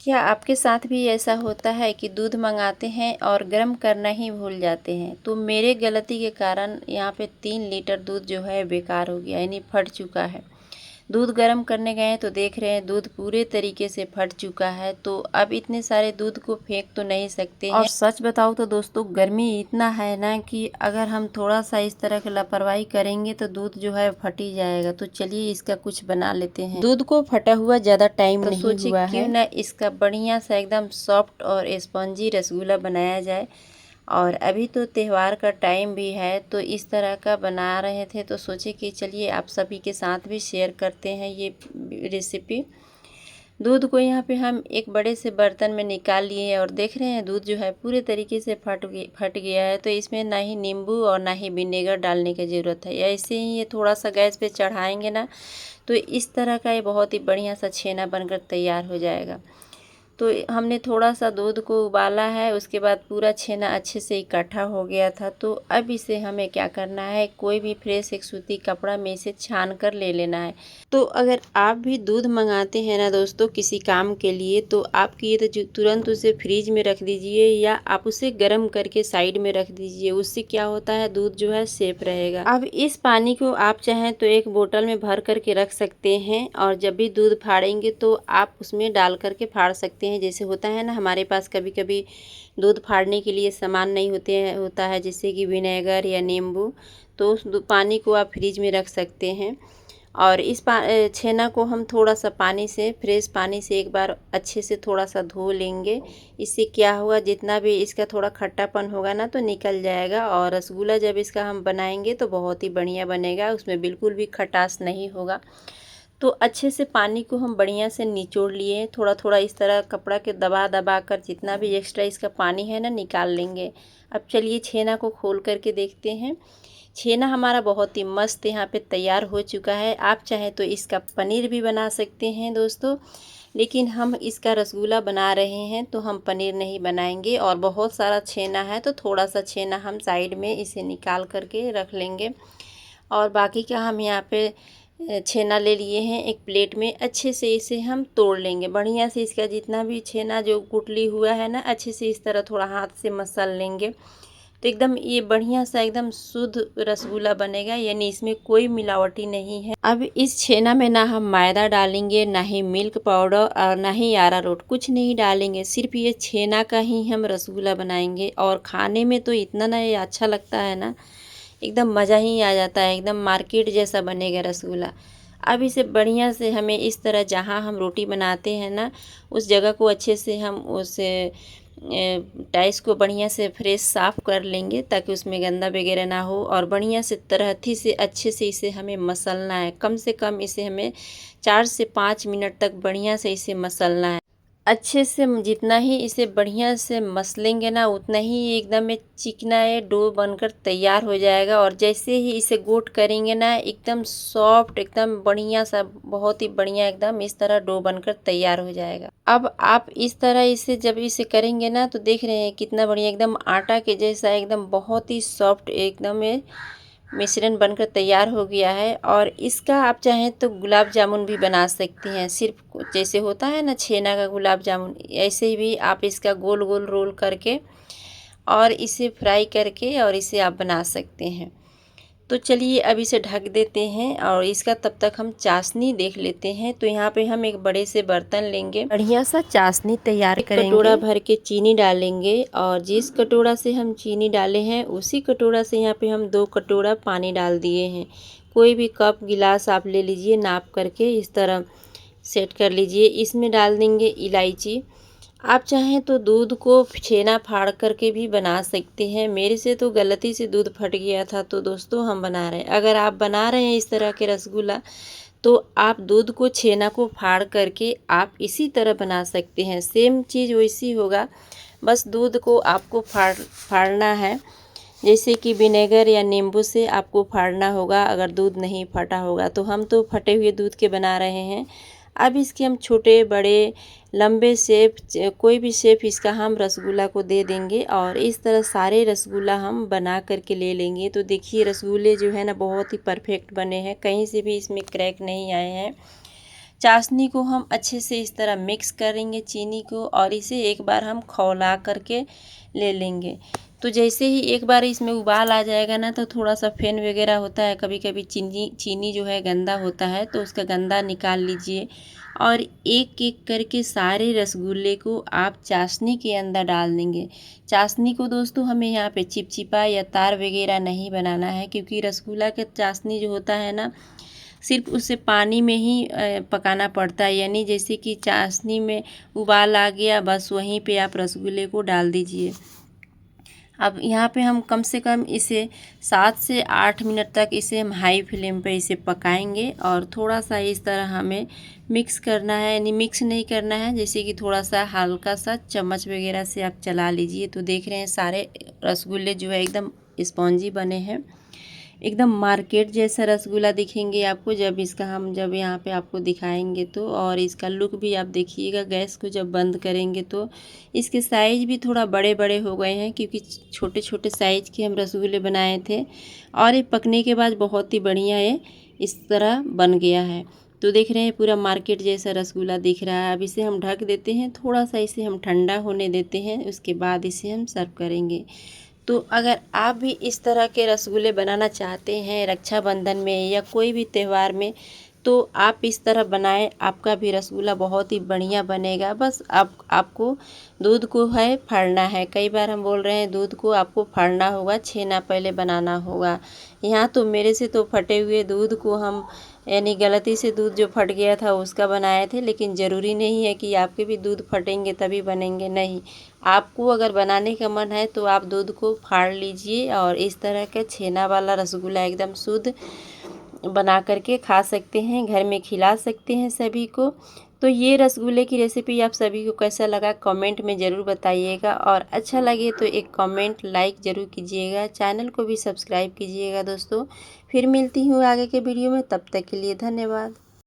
क्या आपके साथ भी ऐसा होता है कि दूध मंगाते हैं और गर्म करना ही भूल जाते हैं? तो मेरे गलती के कारण यहाँ पे 3 लीटर दूध जो है बेकार हो गया, यानी फट चुका है। दूध गर्म करने गए तो देख रहे हैं दूध पूरे तरीके से फट चुका है। तो अब इतने सारे दूध को फेंक तो नहीं सकते हैं। और सच बताओ तो दोस्तों, गर्मी इतना है ना कि अगर हम थोड़ा सा इस तरह की लापरवाही करेंगे तो दूध जो है फट ही जाएगा। तो चलिए इसका कुछ बना लेते हैं। दूध को फटा हुआ ज़्यादा टाइम नहीं हुआ है, क्यों ना इसका बढ़िया सा एकदम सॉफ्ट और स्पॉन्जी रसगुल्ला बनाया जाए। और अभी तो त्यौहार का टाइम भी है, तो इस तरह का बना रहे थे तो सोचे कि चलिए आप सभी के साथ भी शेयर करते हैं ये रेसिपी। दूध को यहाँ पे हम एक बड़े से बर्तन में निकाल लिए हैं और देख रहे हैं दूध जो है पूरे तरीके से फट गया है। तो इसमें ना ही नींबू और ना ही विनेगर डालने की ज़रूरत है। ऐसे ही ये थोड़ा सा गैस पे चढ़ाएंगे ना तो इस तरह का ये बहुत ही बढ़िया सा छेना बनकर तैयार हो जाएगा। तो हमने थोड़ा सा दूध को उबाला है, उसके बाद पूरा छेना अच्छे से इकट्ठा हो गया था। तो अब इसे हमें क्या करना है, कोई भी फ्रेश एक सूती कपड़ा में इसे छान कर ले लेना है। तो अगर आप भी दूध मंगाते हैं ना दोस्तों किसी काम के लिए, तो आप किए तो तुरंत उसे फ्रिज में रख दीजिए या आप उसे गर्म करके साइड में रख दीजिए। उससे क्या होता है, दूध जो है सेफ रहेगा। अब इस पानी को आप चाहें तो एक बोतल में भर करके रख सकते हैं और जब भी दूध फाड़ेंगे तो आप उसमें डाल करके फाड़ सकते हैं। जैसे होता है ना, हमारे पास कभी कभी दूध फाड़ने के लिए सामान नहीं होता है, जैसे कि विनेगर या नींबू। तो उस पानी को आप फ्रिज में रख सकते हैं। और इस छेना को हम थोड़ा सा पानी से, फ्रेश पानी से एक बार अच्छे से थोड़ा सा धो लेंगे। इससे क्या होगा, जितना भी इसका थोड़ा खट्टापन होगा ना तो निकल जाएगा। और रसगुल्ला जब इसका हम बनाएंगे तो बहुत ही बढ़िया बनेगा, उसमें बिल्कुल भी खटास नहीं होगा। तो अच्छे से पानी को हम बढ़िया से निचोड़ लिए, थोड़ा थोड़ा इस तरह कपड़ा के दबा दबा कर जितना भी एक्स्ट्रा इसका पानी है ना निकाल लेंगे। अब चलिए छेना को खोल करके देखते हैं। छेना हमारा बहुत ही मस्त यहाँ पे तैयार हो चुका है। आप चाहें तो इसका पनीर भी बना सकते हैं दोस्तों, लेकिन हम इसका रसगुल्ला बना रहे हैं तो हम पनीर नहीं बनाएंगे। और बहुत सारा छेना है तो थोड़ा सा छेना हम साइड में इसे निकाल करके रख लेंगे। और बाकी का हम यहाँ पे छेना ले लिए हैं एक प्लेट में। अच्छे से इसे हम तोड़ लेंगे बढ़िया से। इसका जितना भी छेना जो गुठली हुआ है ना, अच्छे से इस तरह थोड़ा हाथ से मसल लेंगे तो एकदम ये बढ़िया सा एकदम शुद्ध रसगुल्ला बनेगा, यानी इसमें कोई मिलावटी नहीं है। अब इस छेना में ना हम मैदा डालेंगे, ना ही मिल्क पाउडर और ना ही अरारोट, कुछ नहीं डालेंगे। सिर्फ ये छेना का ही हम रसगुल्ला बनाएंगे। और खाने में तो इतना ना ये अच्छा लगता है ना, एकदम मज़ा ही आ जाता है, एकदम मार्केट जैसा बनेगा रसगुल्ला। अब इसे बढ़िया से हमें इस तरह, जहाँ हम रोटी बनाते हैं ना उस जगह को अच्छे से हम उस टाइस को बढ़िया से फ्रेश साफ़ कर लेंगे ताकि उसमें गंदा वगैरह ना हो। और बढ़िया से तरहथी से अच्छे से इसे हमें मसलना है। कम से कम इसे हमें 4 से 5 मिनट तक बढ़िया से इसे मसलना है। अच्छे से जितना ही इसे बढ़िया से मसलेंगे ना उतना ही एकदम में चिकना ये डो बनकर तैयार हो जाएगा। और जैसे ही इसे गोट करेंगे ना एकदम सॉफ्ट, एकदम बढ़िया सा, बहुत ही बढ़िया एकदम इस तरह डो बनकर तैयार हो जाएगा। अब आप इस तरह इसे जब इसे करेंगे ना तो देख रहे हैं कितना बढ़िया एकदम आटा के जैसा, एकदम बहुत ही सॉफ्ट एकदम ये मिश्रण बनकर तैयार हो गया है। और इसका आप चाहें तो गुलाब जामुन भी बना सकती हैं। सिर्फ जैसे होता है ना छेना का गुलाब जामुन, ऐसे ही भी आप इसका गोल गोल रोल करके और इसे फ्राई करके और इसे आप बना सकते हैं। तो चलिए अब इसे ढक देते हैं और इसका तब तक हम चाशनी देख लेते हैं। तो यहाँ पे हम एक बड़े से बर्तन लेंगे, बढ़िया सा चाशनी तैयार करेंगे। कटोरा भर के चीनी डालेंगे और जिस कटोरा से हम चीनी डाले हैं उसी कटोरा से यहाँ पे हम 2 कटोरा पानी डाल दिए हैं। कोई भी कप गिलास आप ले लीजिए, नाप करके इस तरह सेट कर लीजिए। इसमें डाल देंगे इलायची। आप चाहें तो दूध को छेना फाड़ करके भी बना सकते हैं। मेरे से तो गलती से दूध फट गया था तो दोस्तों हम बना रहे हैं। अगर आप बना रहे हैं इस तरह के रसगुल्ला तो आप दूध को छेना को फाड़ करके आप इसी तरह बना सकते हैं। सेम चीज़ वैसी होगा, बस दूध को आपको फाड़ना है। जैसे कि विनेगर या नींबू से आपको फाड़ना होगा अगर दूध नहीं फटा होगा। तो हम तो फटे हुए दूध के बना रहे हैं। अब इसके हम छोटे बड़े लंबे शेप, कोई भी शेप इसका हम रसगुल्ला को दे देंगे और इस तरह सारे रसगुल्ला हम बना करके ले लेंगे। तो देखिए रसगुल्ले जो है ना बहुत ही परफेक्ट बने हैं, कहीं से भी इसमें क्रैक नहीं आए हैं। चाशनी को हम अच्छे से इस तरह मिक्स करेंगे चीनी को, और इसे एक बार हम खौला करके ले लेंगे। तो जैसे ही एक बार इसमें उबाल आ जाएगा ना, तो थोड़ा सा फेन वगैरह होता है, कभी कभी चीनी जो है गंदा होता है, तो उसका गंदा निकाल लीजिए। और एक एक करके सारे रसगुल्ले को आप चाशनी के अंदर डाल देंगे। चाशनी को दोस्तों हमें यहाँ पे चिपचिपा या तार वगैरह नहीं बनाना है, क्योंकि रसगुल्ला का चाशनी जो होता है ना, सिर्फ उसे पानी में ही पकाना पड़ता है। यानी जैसे कि चाशनी में उबाल आ गया, बस वहीं पे आप रसगुल्ले को डाल दीजिए। अब यहाँ पे हम कम से कम इसे 7 से 8 मिनट तक इसे हम हाई फ्लेम पे इसे पकाएंगे, और थोड़ा सा इस तरह हमें मिक्स करना है। यानी मिक्स नहीं करना है, जैसे कि थोड़ा सा हल्का सा चम्मच वगैरह से आप चला लीजिए। तो देख रहे हैं सारे रसगुल्ले जो है एकदम स्पॉन्जी बने हैं, एकदम मार्केट जैसा रसगुल्ला दिखेंगे आपको जब यहाँ पे आपको दिखाएंगे तो। और इसका लुक भी आप देखिएगा। गैस को जब बंद करेंगे तो इसके साइज़ भी थोड़ा बड़े बड़े हो गए हैं, क्योंकि छोटे छोटे साइज़ के हम रसगुल्ले बनाए थे, और ये पकने के बाद बहुत ही बढ़िया ये इस तरह बन गया है। तो देख रहे हैं पूरा मार्केट जैसा रसगुल्ला दिख रहा है। अब इसे हम ढक देते हैं, थोड़ा सा इसे हम ठंडा होने देते हैं, उसके बाद इसे हम सर्व करेंगे। तो अगर आप भी इस तरह के रसगुल्ले बनाना चाहते हैं रक्षाबंधन में या कोई भी त्यौहार में, तो आप इस तरह बनाएं, आपका भी रसगुल्ला बहुत ही बढ़िया बनेगा। बस आपको दूध को है फाड़ना है। कई बार हम बोल रहे हैं दूध को आपको फाड़ना होगा, छेना पहले बनाना होगा। यहाँ तो मेरे से तो फटे हुए दूध को हम, यानी गलती से दूध जो फट गया था उसका बनाए थे, लेकिन ज़रूरी नहीं है कि आपके भी दूध फटेंगे तभी बनेंगे, नहीं। आपको अगर बनाने का मन है तो आप दूध को फाड़ लीजिए, और इस तरह का छेना वाला रसगुल्ला एकदम शुद्ध बना करके खा सकते हैं, घर में खिला सकते हैं सभी को। तो ये रसगुल्ले की रेसिपी आप सभी को कैसा लगा कमेंट में ज़रूर बताइएगा, और अच्छा लगे तो एक कमेंट लाइक ज़रूर कीजिएगा, चैनल को भी सब्सक्राइब कीजिएगा दोस्तों। फिर मिलती हूँ आगे के वीडियो में, तब तक के लिए धन्यवाद।